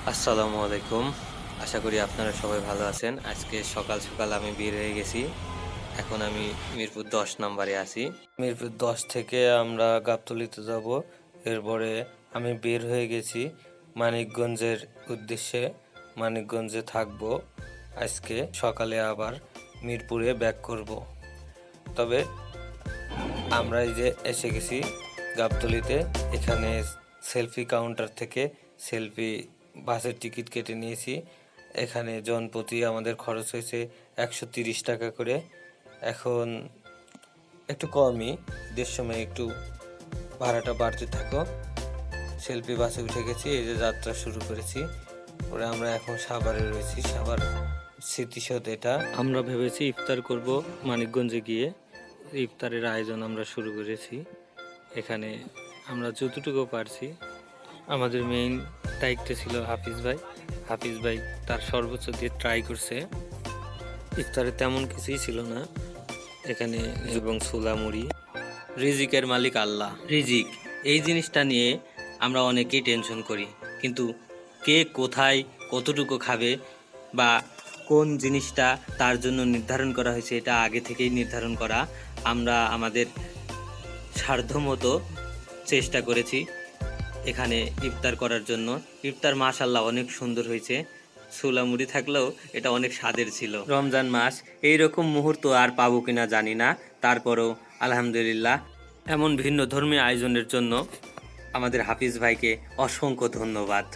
আসসালামু আলাইকুম। আশা করি আপনারা সবাই ভালো আছেন। আজকে সকাল, সকাল আমি বের হয়ে গেছি। এখন আমি মিরপুর ১০ নাম্বারে আছি। মিরপুর ১০ থেকে আমরা গাবতলীতে যাব। এরপরে আমি বের হয়ে গেছি মানিকগঞ্জের উদ্দেশ্যে। মানিকগঞ্জে থাকব। আজকে সকালে আবার মিরপুরে ব্যাক করব। তবে আমরা এই যে এসে গেছি গাবতলীতে। এখানে সেলফি কাউন্টার থেকে সেলফি বাসের টিকিট কেটে নিয়েছি। এখানে জনপ্রতি আমাদের খরচ হয়েছে ১৩০ টাকা করে। এখন একটু কমই, ঈদের সময় একটু ভাড়াটা বাড়তে থাকো। সেলফি বাসে উঠে গেছি, এই যে যাত্রা শুরু করেছি। পরে আমরা এখন সাভারে রয়েছি, সাভার স্মৃতিসৌধ এটা। আমরা ভেবেছি ইফতার করব মানিকগঞ্জে গিয়ে। ইফতারের আয়োজন আমরা শুরু করেছি। এখানে আমরা যতটুকু পারছি, আমাদের মেইন দায়িত্ব ছিল হাফিজ ভাই। হাফিজ ভাই তার সর্বোচ্চ দিয়ে ট্রাই করছে। ইফতারে তেমন কিছুই ছিল না এখানে, এবং ছোলা মুড়ি। রিজিকের মালিক আল্লাহ। রিজিক এই জিনিসটা নিয়ে আমরা অনেকেই টেনশন করি, কিন্তু কে কোথায় কতটুকু খাবে বা কোন জিনিসটা তার জন্য নির্ধারণ করা হয়েছে, এটা আগে থেকেই নির্ধারণ করা। আমরা আমাদের সাধ্যমতো চেষ্টা করেছি এখানে ইফতার করার জন্য। ইফতার মাশাআল্লাহ অনেক সুন্দর হয়েছে। ছোলা মুড়ি থাকলেও এটা অনেক স্বাদের ছিল। রমজান মাস, এইরকম মুহূর্ত আর পাবো কিনা জানি না, তারপরেও আলহামদুলিল্লাহ। এমন ভিন্ন ধর্মীয় আয়োজনের জন্য আমাদের হাফিজ ভাইকে অসংখ্য ধন্যবাদ।